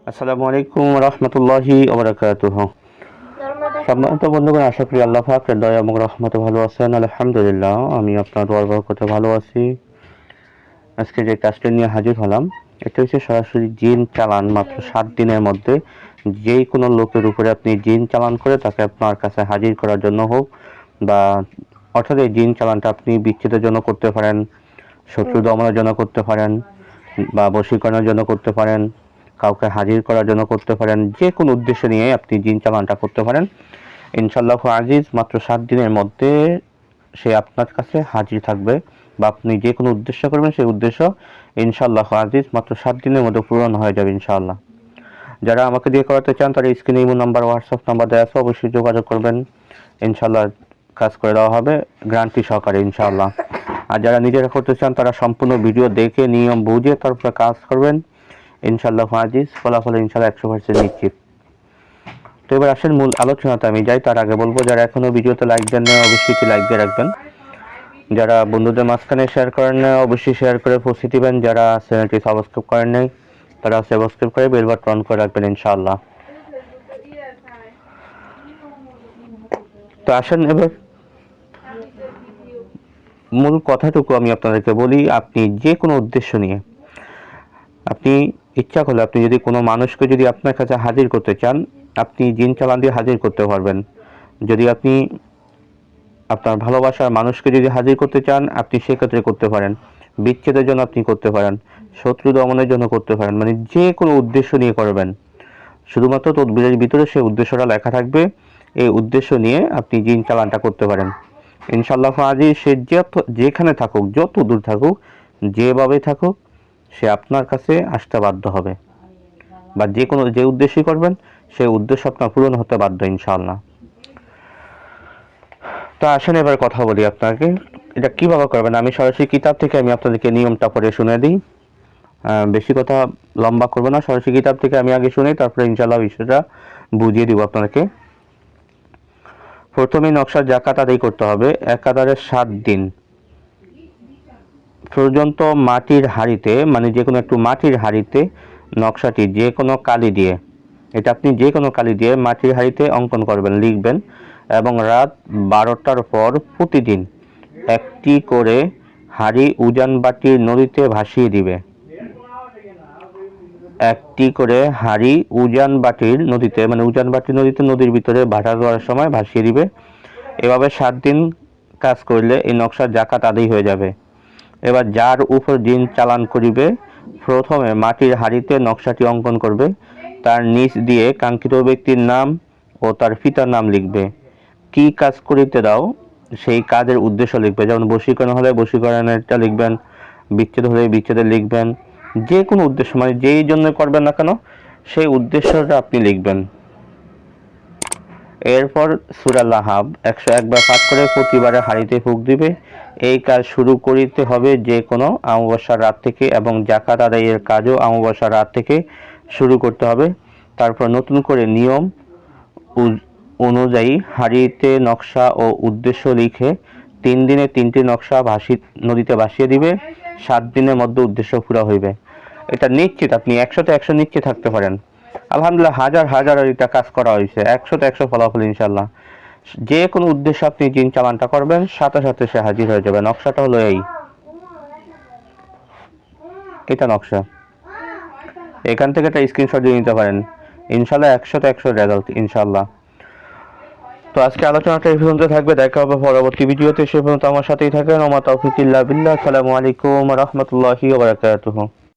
আসসালামু আলাইকুম রহমতুল্লাহি ওবারাকাতুহু। সম্মানিত বন্ধুগণ, আশা করি আল্লাহ পাকের দয়া এবং রহমতে ভালো আছেন। আলহামদুলিল্লাহ, আমি আপনার দোয়ার বরকতে ভালো আছি। আজকে যে কাজটা নিয়ে হাজির হলাম, এটা হচ্ছে সরাসরি জিন চালান। মাত্র 7 দিনের মধ্যে যেই কোনো লোকের উপরে আপনি জিন চালান করে তাকে আপনার কাছে হাজির করার জন্য হোক, বা অর্থাৎ এই জিন চালানটা আপনি বিচ্ছেদের জন্য করতে পারেন, শত্রু দমনের জন্য করতে পারেন, বা বশীকরণের জন্য করতে পারেন, কাউকে হাজির করার জন্য করতে পারেন। যে কোনো উদ্দেশ্য নিয়ে আপনি জিন চালানটা করতে পারেন। ইনশাআল্লাহ আজিজ, মাত্র 7 দিনের মধ্যে সে আপনার কাছে হাজির থাকবে, বা আপনি যে কোনো উদ্দেশ্য করবেন সেই উদ্দেশ্য ইনশাআল্লাহ আজিজ মাত্র 7 দিনের মধ্যে পূরণ হয়ে যাবে ইনশাআল্লাহ। যারা আমাকে দিয়ে করাতে চান তারা স্ক্রিনে ইমো নাম্বার, হোয়াটসঅ্যাপ নাম্বার দেওয়া আছে, অবশ্যই যোগাযোগ করবেন। ইনশাআল্লাহ কাজ করে দেওয়া হবে গ্যারান্টি সহকারে ইনশাআল্লাহ। আর যারা নিজেরা করতে চান তারা সম্পূর্ণ ভিডিও দেখে নিয়ম বুঝে তারপরে কাজ করবেন ইনশাআল্লাহ আজিজ, ফলাফল ইনশাআল্লাহ 100% নিশ্চিত। তো এবার আসেন মূল আলোচনাতে আমি যাই। তার আগে বলবো, যারা এখনো ভিডিওতে লাইক দেন না অবশ্যই লাইক দিয়ে রাখবেন। যারা বন্ধুদের মাঝখানে শেয়ার করেন না অবশ্যই শেয়ার করে পৌঁছে দিবেন। যারা চ্যানেলটি সাবস্ক্রাইব করেন নাই তারা সাবস্ক্রাইব করে বেল বাটন অন করে রাখবেন ইনশাআল্লাহ। তো আসেন এবার মূল কথাটুকু আমি আপনাদেরকে বলি। আপনি যে কোনো উদ্দেশ্য নিয়ে আপনি ইচ্ছা করলে আপনি যদি কোনো মানুষকে যদি আপনার কাছে হাজির করতে চান, আপনি জিন চালান দিয়ে হাজির করতে পারবেন। যদি আপনি আপনার ভালোবাসার মানুষকে যদি হাজির করতে চান, আপনি সেক্ষেত্রে করতে পারেন। বিচ্ছেদের জন্য আপনি করতে পারেন, শত্রু দমনের জন্য করতে পারেন, মানে যে কোনো উদ্দেশ্য নিয়ে করবেন। শুধুমাত্র তদবিরের ভিতরে সেই উদ্দেশ্যটা লেখা থাকবে। এই উদ্দেশ্য নিয়ে আপনি জিন চালানটা করতে পারেন ইনশাআল্লাহ আজি। সে যেখানে থাকুক, যত দূর থাকুক, যেভাবে থাকুক, সে আপনার কাছে আসতে বাধ্য হবে, বা যে উদ্দেশ্যই করবেন সেই উদ্দেশ্য আপনার পূরণ হতে বাধ্য ইনশাআল্লাহ। তো আসেন এবার কথা বলি আপনাকে এটা কিভাবে করবেন। আমি সরাসরি কিতাব থেকে আমি আপনাদেরকে নিয়মটা পড়ে শুনে দিই। বেশি কথা লম্বা করবো না, সরাসরি কিতাব থেকে আমি আগে শুনি, তারপরে ইনশাআল্লাহ বিষয়টা বুঝিয়ে দিব আপনাকে। প্রথমে নকশার জাকাত আদায় করতে হবে। একাধারে 7 দিন পর্যন্ত মাটির হাঁড়িতে, মানে যে কোনো একটু মাটির হাঁড়িতে নকশাটি যে কোনো কালি দিয়ে, এটা আপনি যে কোনো কালি দিয়ে মাটির হাঁড়িতে অঙ্কন করবেন, লিখবেন, এবং রাত 12টার পর প্রতিদিন একটি করে হাঁড়ি উজান বাটির নদীতে ভাসিয়ে দিবে। একটি করে হাঁড়ি উজান বাটির নদীতে, মানে উজান বাটির নদীতে, নদীর ভিতরে ভাটা দেওয়ার সময় ভাসিয়ে দিবে। এভাবে 7 দিন কাজ করলে এই নকশার জাকাত আদায় হয়ে যাবে। এবার যার উপর জিন চালান করিবে, প্রথমে মাটির হাঁড়িতে নকশাটি অঙ্কন করবে, তার নিচ দিয়ে কাঙ্ক্ষিত ব্যক্তির নাম ও তার পিতার নাম লিখবে। কি কাজ করিতে দাও সেই কাজের উদ্দেশ্য লিখবে। যেমন বশীকরণ হলে বশীকরণেরটা লিখবেন, বিচ্ছেদ হলে বিচ্ছেদের লিখবেন। যে কোনো উদ্দেশ্য, মানে যেই জন্য করবেন না কেন সেই উদ্দেশ্যটা আপনি লিখবেন। এরপর সূরা লাহাব 101 বার পাঠ করে প্রতিবারে হাঁড়িতে ফুঁক দিবে। এই কাজ শুরু করিতে হবে যে কোনো অমাবস্যার রাত থেকে, এবং জাকাত আদায়ের কাজও অমাবস্যার রাত থেকে শুরু করতে হবে। তারপর নতুন করে নিয়ম অনুযায়ী হাঁড়িতে নকশা ও উদ্দেশ্য লিখে 3 দিনে 3টি নকশা নদীতে ভাসিয়ে দিবে। 7 দিনের মধ্যে উদ্দেশ্য পুরা হইবে। এটা নিশ্চিত, আপনি 100তে 100 নিশ্চিত থাকতে পারেন। আলহামদুলিল্লাহ, হাজার হাজার এটা কাজ করা হয়েছে, 100তে 100 ফলাফল ইনশাল্লাহ। যে কোনো উদ্দেশ্যে আপনি জিন চালানটা করবেন, সাথে সাথে সে হাজির হয়ে যাবে। নকশাটা হলো এটা নকশা। এখান থেকে একটা স্ক্রিনশট দিয়ে নিতে পারেন ইনশাল্লাহ। 100তে 100 রেজাল্ট ইনশাল্লাহ। তো আজকে আলোচনাটা এই পর্যন্ত থাকবে। দেখা হবে পরবর্তী ভিডিওতে। সে পর্যন্ত আমার সাথেই থাকেন। ওমা তাওফিক ইল্লা বিল্লাহ। আসসালামু আলাইকুম ওয়া রাহমাতুল্লাহি ওয়া বারাকাতুহু।